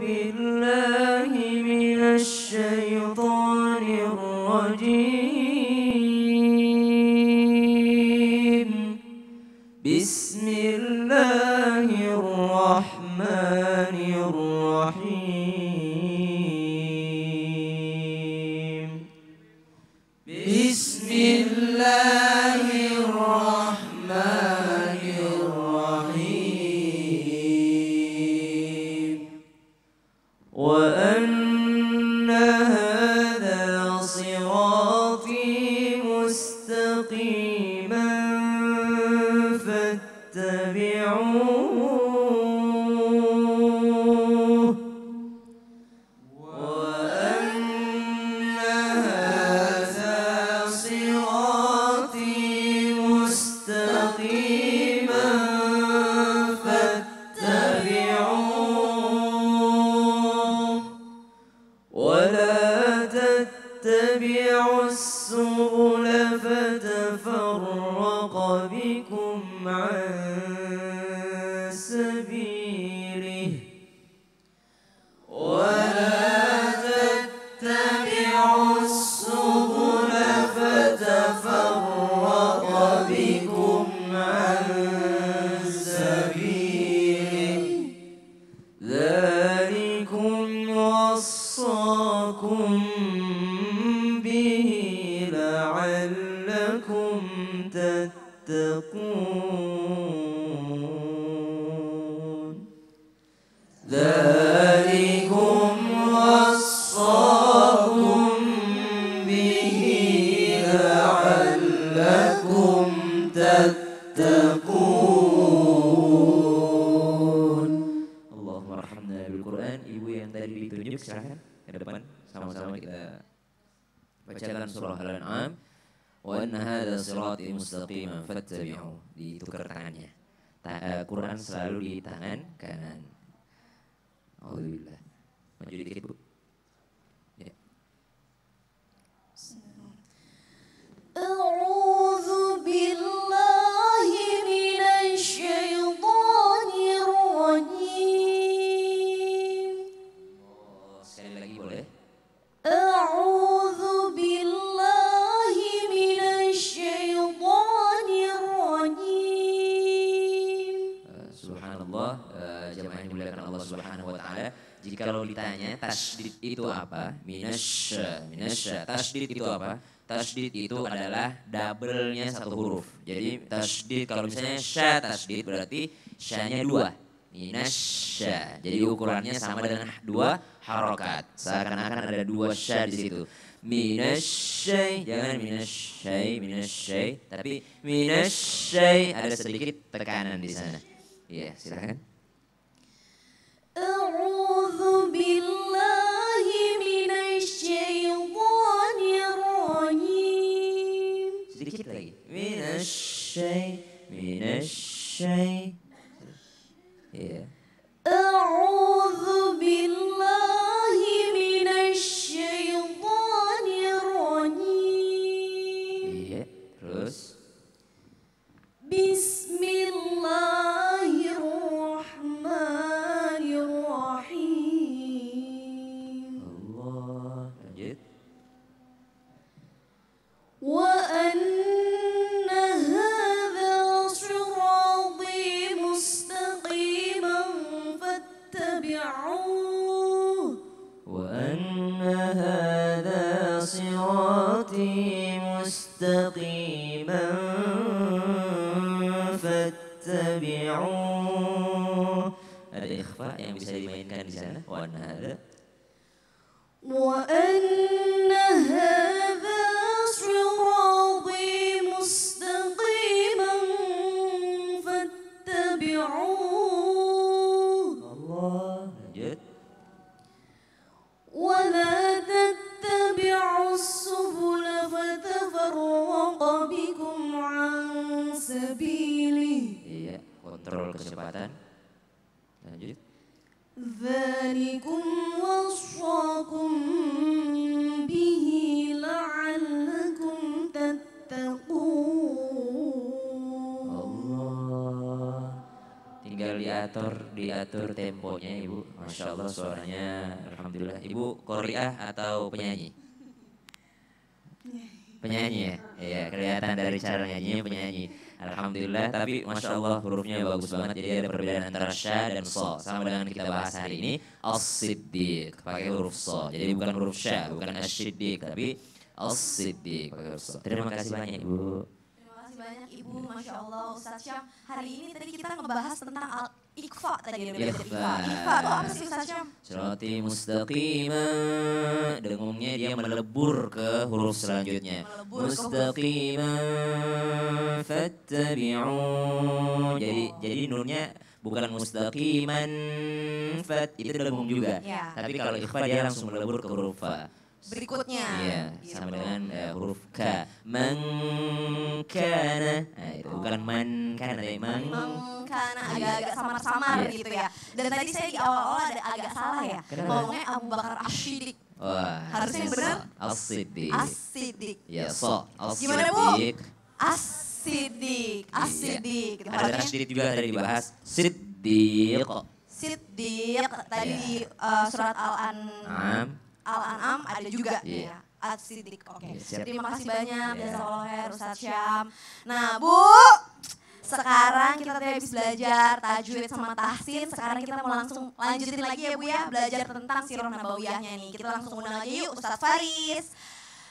بالله من الشيطان الرجيم. بسم الله الرحمن الرحيم. بسم الله الرحمن الرحيم. وأن هذا صراطي مستقيما فاتبعوه. وأن هذا صراطي مستقيما فاتبعوه. ولا تتبعوا السبل فتفرق بكم عن سبيله. ولا تتبعوا السبل فتفرق بكم عن سبيله. ذلكم وصاكم به لعلكم تتقون. ذلكم وصاكم به لعلكم تتقون. Allahumma arhamna bil Quran. Ibu yang tadi ditunjuk silahkan ke depan, sama-sama kita bacakan surah Al-An'am. Wa anna hadza sirati mustaqiman fattabi'u. Ditukar tangannya. Quran selalu di tangan kanan. Alhamdulillah. Maju dikit, Bu. Ya. A'udzu billahi minasy syaithanir rajim. Sekali lagi boleh? A'udzu billahi minasy syaithanir rajim. Subhanallah, jamaah yang dimuliakan Allah Subhanahu wa taala. Jikalau ditanya tasydid itu apa? Minasya. Tasydid itu apa? Tasydid itu adalah double-nya satu huruf. Jadi tasydid kalau misalnya sya tasydid berarti sya-nya dua. Minasya. Jadi ukurannya sama dengan dua harokat. Seakan-akan ada dua sya di situ. Minasyai, jangan minasyai, tapi minasyai ada sedikit tekanan di sana. Iya, silakan. A'udzu billahi minasy syaithanir rajim. Sedikit lagi. Minasyai. Iya. A'udzu billahi minasy syaithanir rajim. Iya, terus. Bismillahirrahmanirrahim. Allah, lanjut. Wa anna hadza sirati mustaqiman fattabi'uhu. وأن هذا صراطي مستقيما فاتبعوه. Ada ikhfa yang bisa dimainkan di sana. وأن هذا وأن هذا صراطي مستقيما فاتبعوه. Allah, lanjut. ولا تتبعوا السبل فتفرق بكم عن سبيله. Iya, kontrol kecepatan. Lanjut. ذلكم وصاكم به لعلكم تتقون. Allah. Tinggal diatur temponya Ibu. Masya Allah suaranya, alhamdulillah. Ibu qori'ah atau penyanyi? Penyanyi ya? Iya, kelihatan dari cara nyanyinya penyanyi. Alhamdulillah, tapi Masya Allah hurufnya bagus banget. Jadi ada perbedaan antara sya dan so. Sama dengan kita bahas hari ini, as-siddiq pakai huruf so. Jadi bukan huruf sya, bukan as-siddiq, tapi as-siddiq pakai huruf so. Terima kasih banyak Ibu. Terima kasih banyak Ibu, Masya Allah. Ustadz Syam, hari ini tadi kita ngebahas tentang al-ikhfa tadi. Ikhfa itu apa sih Ustadz Syam? Sirati mustaqimah, dengungnya dia melebur ke huruf selanjutnya. Mustaqimah fattabi'un. Jadi nunnya bukan mustaqiman fat, itu dengung juga. Ya. Tapi kalau ikhfa dia langsung melebur ke huruf fa. Berikutnya. Iya, sama dengan huruf ka. Man kana. Nah, itu bukan man kana, tapi man. Karena agak-agak samar-samar gitu ya. Dan tadi saya di awal-awal ada agak salah ya. Ngomongnya Abu Bakar As-Siddiq. Wah, Harusnya benar As-Siddiq. As-Siddiq. Ya, so. Gimana Bu? As-Siddiq. As-Siddiq. As-Siddiq. Iya. Ada tasydid juga tadi dibahas. Siddiq. Siddiq. Tadi di surat Al-An'am ada juga ya. As-Siddiq. Oke. Terima kasih banyak jazakallahu khair Ustadz Syam. Nah, Bu, sekarang kita tadi habis belajar tajwid sama tahsin. Sekarang kita mau langsung lanjutin lagi ya Bu ya, belajar tentang sirah nabawiyahnya nih. Kita langsung undang aja yuk Ustadz Faris.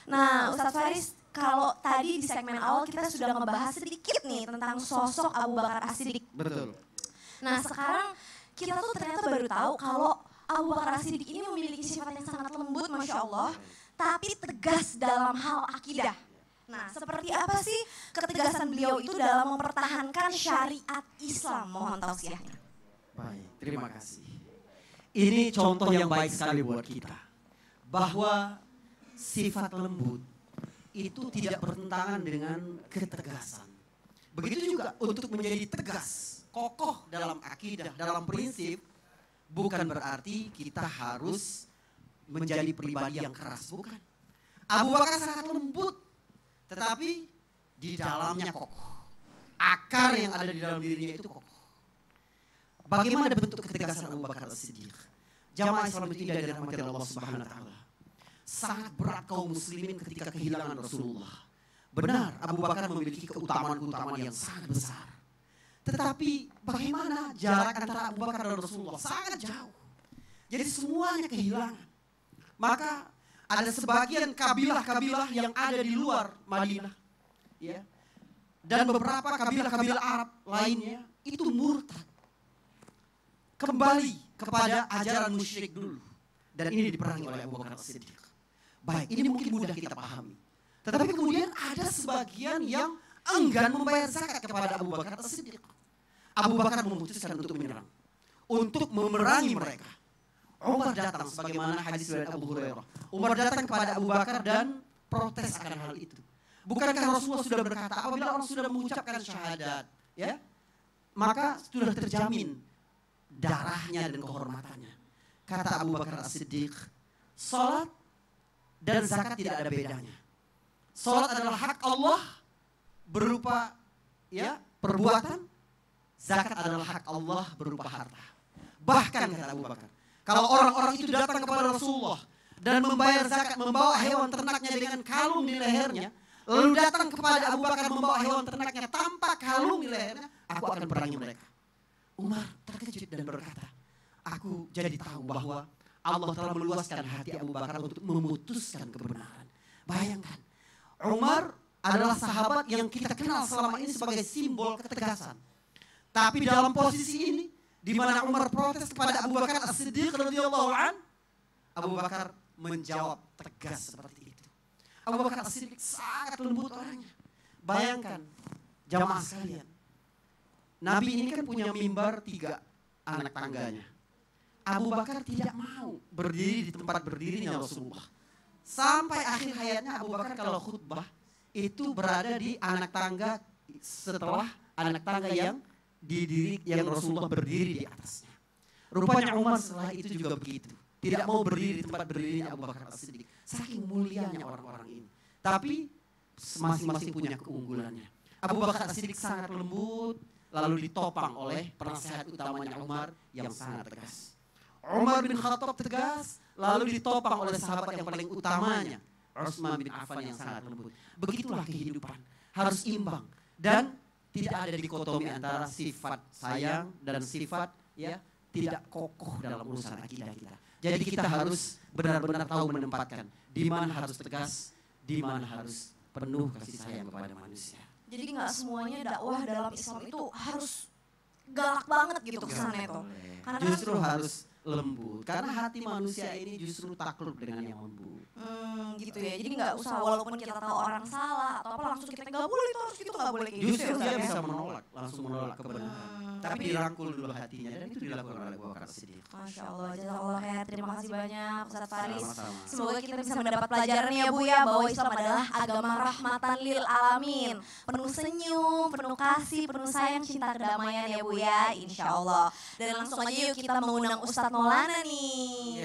Nah, Ustadz Faris, kalau tadi di segmen awal kita sudah ngebahas sedikit nih tentang sosok Abu Bakar As-Siddiq. Betul. Nah, sekarang kita tuh ternyata baru tahu kalau Abu Bakar As-Siddiq ini memiliki sifat yang sangat lembut, Masya Allah, tapi tegas dalam hal akidah. Nah, seperti apa sih ketegasan beliau itu dalam mempertahankan syariat Islam? Mohon tausiahnya. Baik, terima kasih. Ini contoh yang baik sekali buat kita. Bahwa sifat lembut itu tidak bertentangan dengan ketegasan. Begitu juga untuk menjadi tegas, kokoh dalam akidah, dalam prinsip, bukan berarti kita harus menjadi pribadi yang keras, bukan. Abu Bakar sangat lembut, tetapi di dalamnya kokoh. Akar yang ada di dalam dirinya itu kokoh. Bagaimana bentuk ketegasan Abu Bakar As-Siddiq? Jamaah Islam itu tidak dirahmati Allah Subhanahu wa taala. Sangat berat kaum muslimin ketika kehilangan Rasulullah. Benar, Abu Bakar memiliki keutamaan-keutamaan yang sangat besar. Tetapi bagaimana jarak antara Abu Bakar dan Rasulullah? Sangat jauh. Jadi semuanya kehilangan. Maka ada sebagian kabilah-kabilah yang ada di luar Madinah. Ya. Dan beberapa kabilah-kabilah Arab lainnya itu murtad. Kembali kepada ajaran musyrik dulu. Dan ini diperangi oleh Abu Bakar As-Siddiq. Baik, ini mungkin mudah kita pahami. Tetapi kemudian ada sebagian yang enggan membayar zakat kepada Abu Bakar As-Siddiq. Abu Bakar memutuskan untuk menyerang. Untuk memerangi mereka. Umar datang sebagaimana hadis dari Abu Hurairah. Umar datang kepada Abu Bakar dan protes akan hal itu. Bukankah Rasulullah sudah berkata apabila orang sudah mengucapkan syahadat, ya, maka sudah terjamin darahnya dan kehormatannya. Kata Abu Bakar As-Siddiq, salat dan zakat tidak ada bedanya. Salat adalah hak Allah berupa ya perbuatan, zakat adalah hak Allah berupa harta. Bahkan kata Abu Bakar, kalau orang-orang itu datang kepada Rasulullah dan membayar zakat, membawa hewan ternaknya dengan kalung di lehernya, lalu datang kepada Abu Bakar membawa hewan ternaknya tanpa kalung di lehernya, aku akan perangi mereka. Umar terkejut dan berkata, aku jadi tahu bahwa Allah telah meluaskan hati Abu Bakar untuk memutuskan kebenaran. Bayangkan, Umar adalah sahabat yang kita kenal selama ini sebagai simbol ketegasan. Tapi dalam posisi ini, di mana Umar protes kepada Abu Bakar As-Siddiq radhiyallahu an, Abu Bakar menjawab tegas seperti itu. Abu Bakar As-Siddiq sangat lembut orangnya. Bayangkan, jamaah sekalian, Nabi ini kan punya mimbar 3 anak tangganya. Abu Bakar tidak mau berdiri di tempat berdirinya Rasulullah. Sampai akhir hayatnya Abu Bakar kalau khutbah itu berada di anak tangga setelah anak tangga yang Rasulullah berdiri di atasnya. Rupanya Umar setelah itu juga begitu. Tidak mau berdiri di tempat berdirinya Abu Bakar As-Siddiq. Saking mulianya orang-orang ini. Tapi masing-masing punya keunggulannya. Abu Bakar As-Siddiq sangat lembut, lalu ditopang oleh penasehat utamanya Umar yang sangat tegas. Umar bin Khattab tegas, lalu ditopang oleh sahabat yang paling utamanya, Utsman bin Affan yang sangat lembut. Begitulah kehidupan, harus imbang dan tidak ada dikotomi antara sifat sayang dan sifat tidak kokoh dalam urusan akidah kita. Jadi kita harus benar-benar tahu menempatkan di mana harus tegas, di mana harus penuh kasih sayang kepada manusia. Jadi nggak semuanya dakwah dalam Islam itu harus galak banget gitu kesannya tuh. Karena justru harus lembut, karena hati manusia ini justru takluk dengan yang lembut. Gitu ya. Jadi nggak usah walaupun kita tahu orang salah atau apa langsung kita nggak boleh itu harus gitu, nggak boleh kayak gitu. Justru ya, dia Ustaz, bisa ya? menolak, langsung menolak kebenaran. Tapi dirangkul dulu hatinya dan itu dilakukan oleh Abu Bakar As-Siddiq. Masya Allah, jazakallah khair. Terima kasih banyak Ustaz Faris. Sama-sama. Semoga kita bisa mendapat pelajaran ya Bu ya, bahwa Islam adalah agama rahmatan lil alamin. Penuh senyum, penuh kasih, penuh sayang, cinta kedamaian ya Bu ya, insya Allah. Dan langsung aja yuk kita mengundang Ustadz Maulana nih.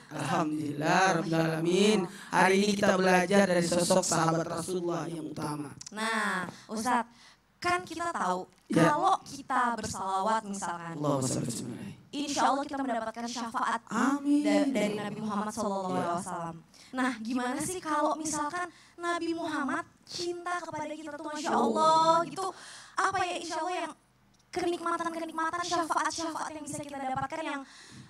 Alhamdulillah Rabbil Alamin. Hari ini kita belajar dari sosok sahabat Rasulullah yang utama. Nah Ustadz, kan kita tahu Ya. kalau kita bersalawat misalkan, Allahumma shalli wa sallim. insya Allah kita mendapatkan syafaat Amin. dari Nabi Muhammad SAW. Nah, gimana sih kalau misalkan Nabi Muhammad cinta kepada kita tuh, Masya Allah gitu. Apa ya, insya Allah yang kenikmatan, syafaat yang bisa kita dapatkan yang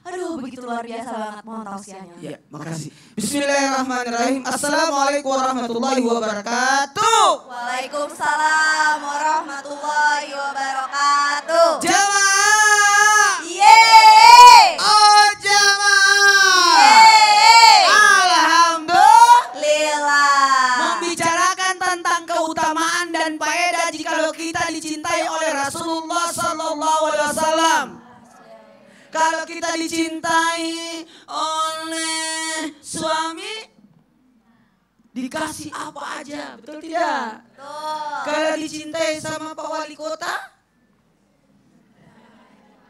aduh begitu luar biasa banget. Mohon tausiahnya. Ya, makasih. Bismillahirrahmanirrahim. Assalamualaikum warahmatullahi wabarakatuh. Waalaikumsalam warahmatullahi wabarakatuh. Jamaah. Yeay! Oh jamaah. Yeay! Alhamdulillah. Lillah. Membicarakan tentang keutamaan dan faedah jikalau kita dicintai oleh Rasulullah Sallallahu Alaihi Wasallam. Kalau kita dicintai oleh suami, dikasih apa aja, betul tidak? Kalau dicintai sama Pak Wali Kota,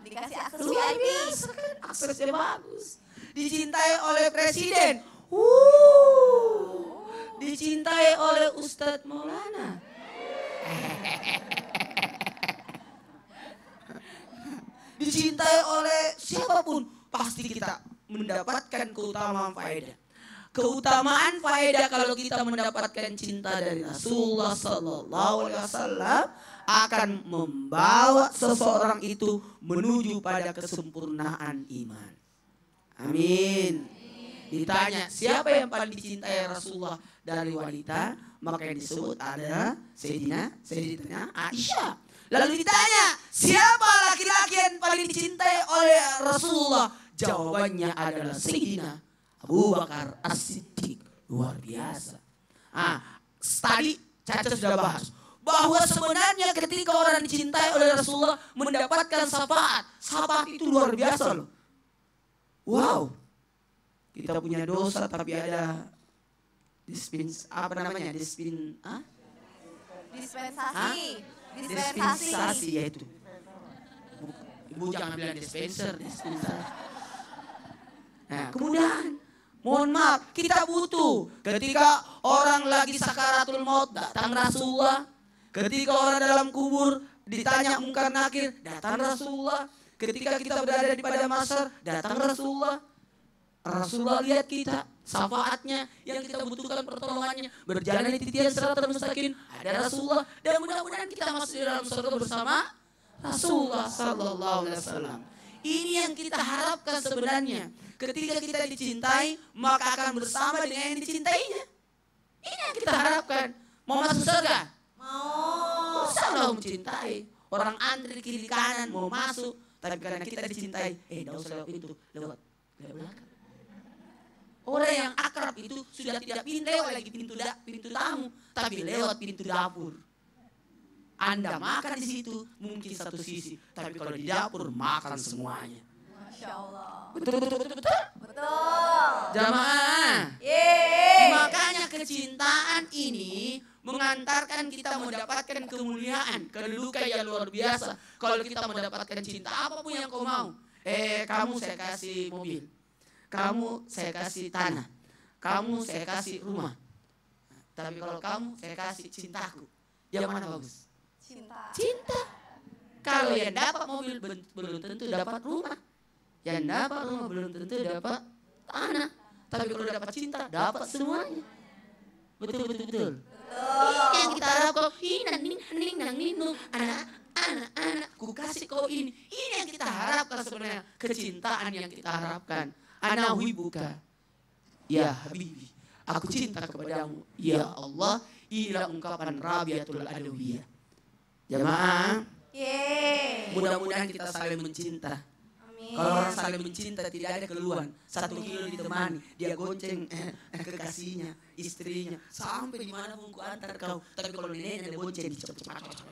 Dikasih akses luar VIP. biasa kan, aksesnya bagus. Dicintai oleh Presiden, dicintai oleh Ustadz Maulana. Dicintai oleh siapapun, pasti kita mendapatkan keutamaan faedah. Keutamaan faedah kalau kita mendapatkan cinta dari Rasulullah Sallallahu Alaihi Wasallam akan membawa seseorang itu menuju pada kesempurnaan iman. Amin. Ditanya siapa yang paling dicintai Rasulullah dari wanita, maka yang disebut adalah Sayyidina Aisyah. Lalu ditanya, siapa laki-laki yang paling dicintai oleh Rasulullah? Jawabannya adalah Sayyidina Abu Bakar As-Siddiq. Luar biasa. Tadi Caca sudah bahas bahwa sebenarnya ketika orang dicintai oleh Rasulullah mendapatkan syafaat. Syafaat itu luar biasa loh. Wow. Kita punya dosa tapi ada dispensasi yaitu. Ibu jangan bilang dispenser, dispensasi. Nah, kemudian mohon maaf, kita butuh ketika orang lagi sakaratul maut datang Rasulullah. Ketika orang dalam kubur ditanya mungkar nakir, datang Rasulullah. Ketika kita berada di padang mahsyar, datang Rasulullah. Rasulullah lihat kita, syafaatnya yang kita butuhkan pertolongannya, berjalan di titian siratal mustaqim, ada Rasulullah, dan mudah-mudahan kita masuk di dalam surga bersama Rasulullah Sallallahu Alaihi Wasallam. Ini yang kita harapkan sebenarnya. Ketika kita dicintai, maka akan bersama dengan yang dicintainya. Ini yang kita harapkan. Mau masuk surga? Mau. Bersama mencintai. Orang antri kiri kanan mau masuk, tapi karena kita dicintai, tidak usah lewat pintu, lewat belakang. Orang yang akrab itu sudah tidak lewat lagi pintu tamu, tapi lewat pintu dapur. Anda makan di situ mungkin satu sisi, tapi kalau di dapur makan semuanya. Masya Allah. Betul. Betul. Jamaah. Yeay. Makanya kecintaan ini mengantarkan kita mendapatkan kemuliaan, kedudukan yang luar biasa. Kalau kita mendapatkan cinta, apapun yang kau mau. Kamu saya kasih mobil. Kamu saya kasih tanah. Kamu saya kasih rumah. Tapi kalau kamu saya kasih cintaku. Yang mana bagus? Cinta. Cinta. Kalau yang dapat mobil belum tentu dapat rumah. Yang dapat rumah belum tentu dapat tanah. Tapi kalau dapat cinta, dapat semuanya. Betul. Ini yang kita harapkan. Anak, ku kasih kau ini. Ini yang kita harapkan sebenarnya. Kecintaan yang kita harapkan. Ana wibuka. Ya Habibi, aku cinta kepadamu. Ya Allah, inilah ungkapan Rabiatul Adawiyah. Jamaah, mudah-mudahan kita saling mencinta. Amin. Kalau orang saling mencinta tidak ada keluhan. 1 kilo ditemani, dia gonceng kekasihnya, istrinya. Sampai dimanapun ku antar kau. Tapi kalau neneknya dia bonceng cepat-cepat.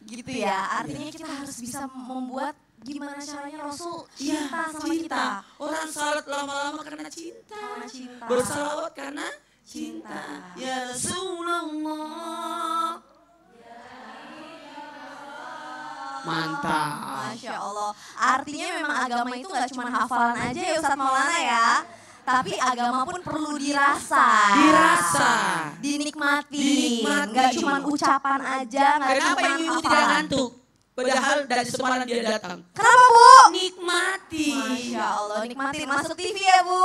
Gitu ya, artinya kita harus bisa membuat gimana caranya Rasul cinta sama kita. Orang salat lama-lama karena cinta. Karena cinta. Bersalawat karena cinta. Ya Rasulullah. Mantap. Masya Allah. Artinya memang agama itu gak cuma hafalan aja ya Ustadz Maulana ya. Tapi agama pun perlu dirasa. Dinikmati. Gak cuma ucapan aja. Kenapa yang ibu tidak ngantuk? Padahal dari semalam dia datang. Kenapa Bu? Nikmati. Masya Allah, nikmatin masuk TV ya Bu.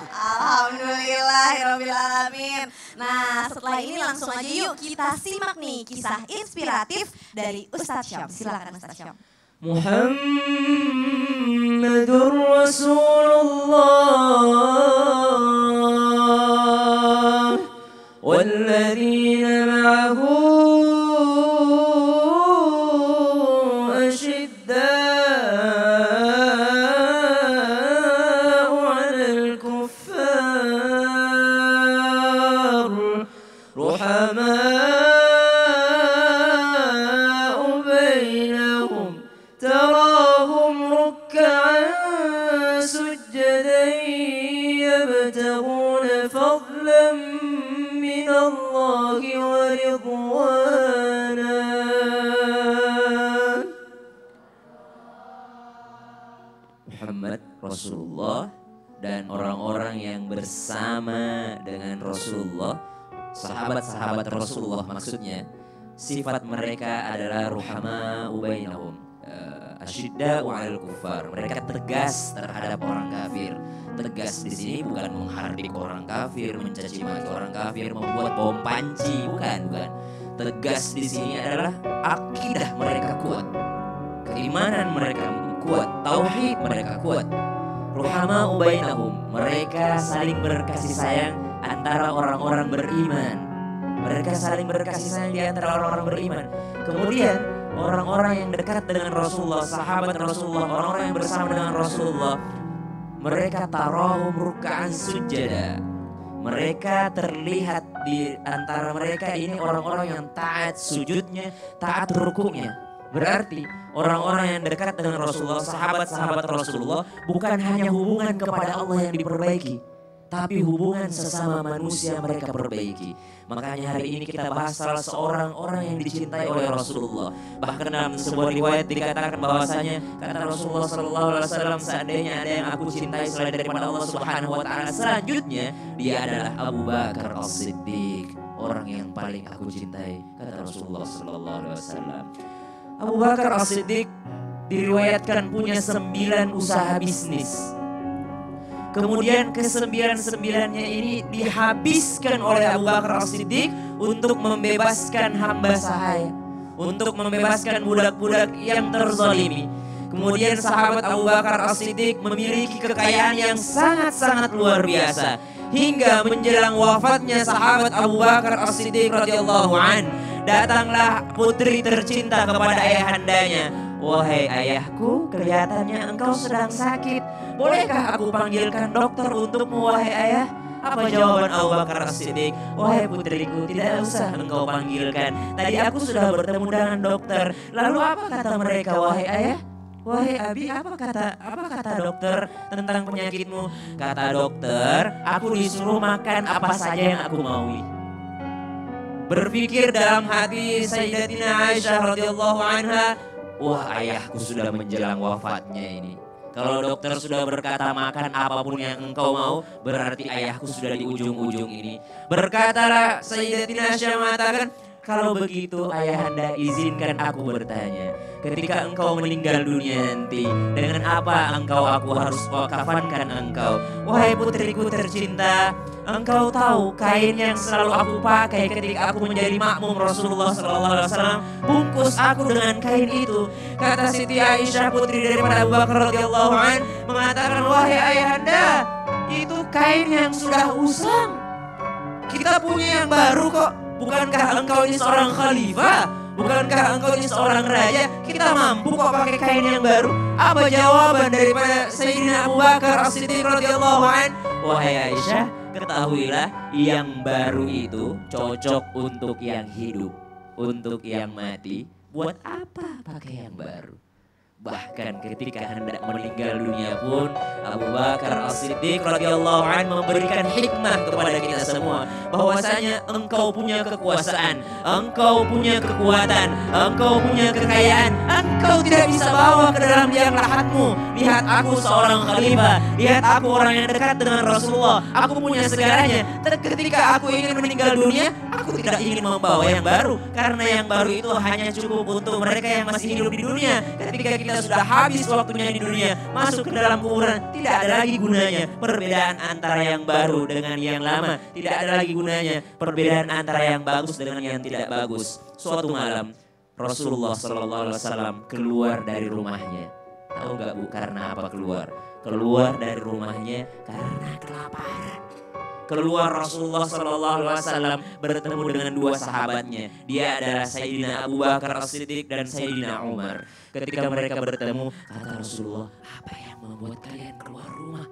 Alhamdulillahirrahmanirrahim. Nah setelah ini langsung aja yuk kita simak nih kisah inspiratif dari Ustadz Syam. Silakan Ustadz Syam. Muhammadur Rasulullah walladzina ma'ahu Muhammad Rasulullah dan orang-orang yang bersama dengan Rasulullah, sahabat-sahabat Rasulullah maksudnya, sifat mereka adalah ruhama'u bainahum, asyidda'u 'alal kuffar. Mereka tegas terhadap orang kafir. Tegas di sini bukan menghardik orang kafir, mencaci maki orang kafir, membuat bom panci, bukan. Tegas di sini adalah akidah mereka kuat, keimanan mereka kuat, tauhid mereka kuat. Ruhama'u bainahum, mereka saling berkasih sayang antara orang-orang beriman. Mereka saling berkasih sayang di antara orang-orang beriman. Kemudian orang-orang yang dekat dengan Rasulullah, sahabat Rasulullah, orang-orang yang bersama dengan Rasulullah, mereka tarahum ruk'an sujada. Mereka terlihat di antara mereka ini orang-orang yang taat sujudnya, taat rukuknya. Berarti orang-orang yang dekat dengan Rasulullah, sahabat-sahabat Rasulullah, bukan hanya hubungan kepada Allah yang diperbaiki, tapi hubungan sesama manusia mereka perbaiki. Makanya hari ini kita bahas salah seorang orang yang dicintai oleh Rasulullah. Bahkan dalam sebuah riwayat dikatakan bahwasanya kata Rasulullah SAW, seandainya ada yang aku cintai selain daripada Allah Subhanahu Wa Taala, selanjutnya dia adalah Abu Bakar As-Siddiq, orang yang paling aku cintai, kata Rasulullah SAW. Abu Bakar As-Siddiq diriwayatkan punya 9 usaha bisnis. Kemudian ke-9-9-nya ini dihabiskan oleh Abu Bakar As-Siddiq untuk membebaskan hamba sahaya, untuk membebaskan budak-budak yang terzalimi. Kemudian sahabat Abu Bakar As-Siddiq memiliki kekayaan yang sangat-sangat luar biasa. Hingga menjelang wafatnya sahabat Abu Bakar As-Siddiq radhiyallahu an, datanglah putri tercinta kepada ayahandanya. Wahai ayahku, kelihatannya engkau sedang sakit. Bolehkah aku panggilkan dokter untukmu, wahai ayah? Apa jawaban Abu Bakar As-Siddiq? Wahai putriku, tidak usah engkau panggilkan. Tadi aku sudah bertemu dengan dokter. Lalu apa kata mereka, wahai ayah? Wahai Abi, apa kata dokter tentang penyakitmu? Kata dokter, aku disuruh makan apa saja yang aku maui. Berpikir dalam hati Sayyidatina Aisyah radhiyallahu anha, wah, ayahku sudah menjelang wafatnya ini. Kalau dokter sudah berkata makan apapun yang engkau mau, berarti ayahku sudah di ujung-ujung ini. Berkatalah Sayyidatina Aisyah mengatakan, Kalau begitu ayahanda izinkan aku bertanya, ketika engkau meninggal dunia nanti, dengan apa aku harus kafankan engkau? Wahai putriku tercinta, engkau tahu kain yang selalu aku pakai ketika aku menjadi makmum Rasulullah SAW, bungkus aku dengan kain itu. Kata Siti Aisyah putri daripada Abu Bakar radhiyallahu an mengatakan, wahai ayahanda, itu kain yang sudah usang. Kita punya yang baru kok. Bukankah engkau ini seorang khalifah? Bukankah engkau ini seorang raja? Kita mampu kok pakai kain yang baru. Apa jawaban daripada Sayyidina Abu Bakar As-Siddiq radhiyallahu an? Wahai Aisyah, ketahuilah yang baru itu cocok untuk yang hidup, untuk yang mati. Buat apa pakai yang baru? Bahkan ketika hendak meninggal dunia pun Abu Bakar As-Siddiq radhiyallahu anhu memberikan hikmah kepada kita semua, bahwasanya engkau punya kekuasaan, engkau punya kekuatan, engkau punya kekayaan, engkau tidak bisa bawa ke dalam liang lahatmu. Lihat aku seorang khalifah, lihat aku orang yang dekat dengan Rasulullah, aku punya segalanya. Ketika aku ingin meninggal dunia, aku tidak ingin membawa yang baru, karena yang baru itu hanya cukup untuk mereka yang masih hidup di dunia. Ketika kita sudah habis waktunya di dunia, masuk ke dalam kuburan, tidak ada lagi gunanya perbedaan antara yang baru dengan yang lama, tidak ada lagi gunanya perbedaan antara yang bagus dengan yang tidak bagus. Suatu malam Rasulullah SAW keluar dari rumahnya. Tahu gak Bu karena apa keluar? Keluar dari rumahnya karena kelaparan. Keluar Rasulullah SAW bertemu dengan dua sahabatnya. Dia adalah Sayyidina Abu Bakar As-Siddiq dan Sayyidina Umar. Ketika mereka bertemu, kata Rasulullah, apa yang membuat kalian keluar rumah?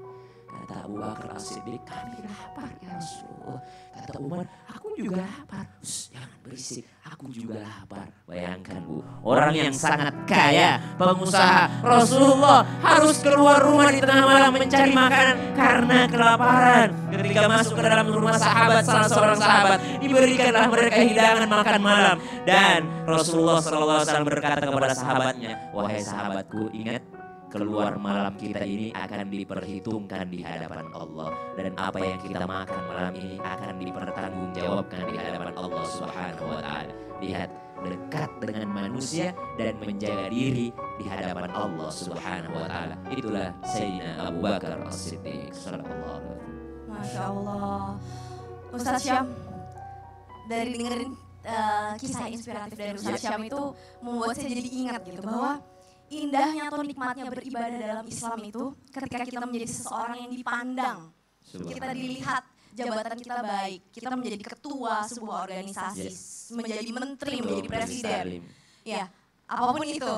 Kata Abu Bakar As-Siddiq, kami lapar ya Rasulullah. Kata Umar, aku juga lapar. Jangan berisik, aku juga lapar. Bayangkan Bu, orang yang sangat kaya, pengusaha, Rasulullah harus keluar rumah di tengah malam mencari makanan karena kelaparan. Ketika masuk ke dalam rumah sahabat, salah seorang sahabat, diberikanlah mereka hidangan makan malam. Dan Rasulullah SAW berkata kepada sahabatnya, wahai sahabatku, ingat, keluar malam kita ini akan diperhitungkan di hadapan Allah, dan apa yang kita makan malam ini akan dipertanggungjawabkan di hadapan Allah Subhanahu wa taala. Lihat, dekat dengan manusia dan menjaga diri di hadapan Allah Subhanahu wa taala. Itulah Sayyidina Abu Bakar As-Siddiq sallallahu alaihi wasallam. Masya Allah. Ustaz Syam, dari dengerin kisah inspiratif dari Ustaz Syam itu membuat saya jadi ingat gitu bahwa indahnya atau nikmatnya beribadah dalam Islam itu ketika kita menjadi seseorang yang dipandang, kita dilihat jabatan kita baik, kita menjadi ketua sebuah organisasi, menjadi menteri, menjadi presiden, ya apapun itu,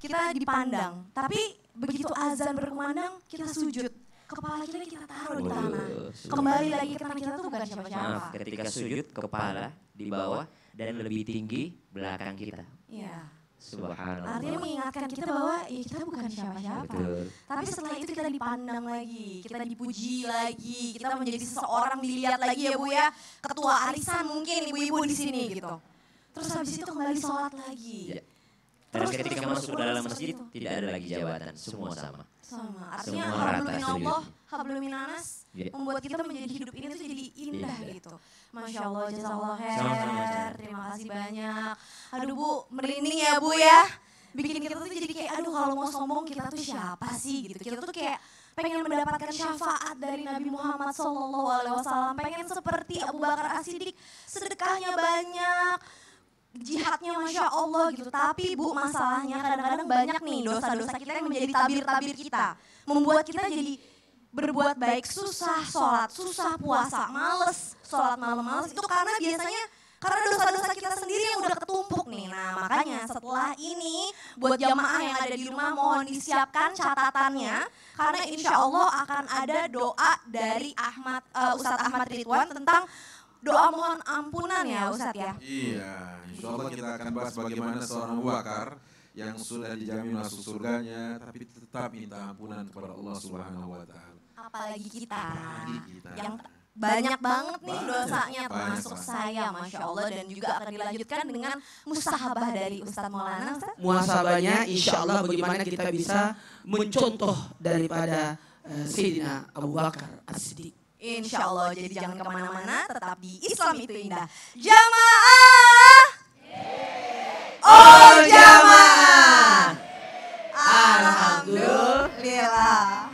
kita dipandang. Tapi begitu azan berkumandang, kita sujud, kepala kita taruh di tanah, kembali lagi ke tanah, kita tuh bukan siapa-siapa. Maaf, ketika sujud kepala di bawah dan lebih tinggi belakang kita. Iya. Subhanallah. Artinya mengingatkan kita bahwa ya kita bukan siapa-siapa. Betul. Tapi setelah itu kita dipandang lagi, kita dipuji lagi, kita menjadi seseorang dilihat lagi ya Bu ya. Ketua arisan mungkin ibu-ibu di sini gitu. Terus habis itu kembali sholat lagi. Ya. Dan ketika masuk ke dalam masjid tidak ada lagi jabatan, semua sama. Sama. Artinya Semua hablum rata minallah, hablum minanas Ya. membuat kita menjadi hidup ini tuh jadi indah Iya. gitu. Masya Allah, jazakallah Sama-sama, khair. Cak. Terima kasih banyak. Aduh Bu, merinding ya Bu ya. Bikin kita tuh jadi kayak aduh kalau mau sombong kita tuh siapa sih gitu. Kita tuh kayak pengen mendapatkan syafaat dari Nabi Muhammad SAW. Pengen seperti Abu Bakar As-Siddiq, sedekahnya banyak, jihadnya Masya Allah gitu. Tapi Bu, masalahnya kadang-kadang banyak nih dosa-dosa kita yang menjadi tabir-tabir kita. Membuat kita jadi berbuat baik susah, sholat susah, puasa males, sholat malam males. Itu karena biasanya karena dosa-dosa kita sendiri yang udah ketumpuk nih. Nah makanya setelah ini buat jamaah yang ada di rumah mohon disiapkan catatannya. Karena insya Allah akan ada doa dari Ustadz Ahmad Ridwan tentang doa mohon ampunan ya Ustadz ya. Iya, insya Allah kita akan bahas bagaimana seorang Abu Bakar yang sudah dijamin masuk surganya, tapi tetap minta ampunan kepada Allah Subhanahu wa Ta'ala. Apalagi kita kita. yang banyak banget nih Banyak, dosanya banyak termasuk banget. saya Masya Allah, dan juga akan dilanjutkan dengan musahabah dari Ustadz Maulana. Ustadz? Muhasabahnya insya Allah bagaimana kita bisa mencontoh daripada Sayyidina Abu Bakar As-Siddiq. Insya Allah, jadi jangan kemana-mana, tetap di Islam itu indah. Jamaah Oh jamaah. Alhamdulillah.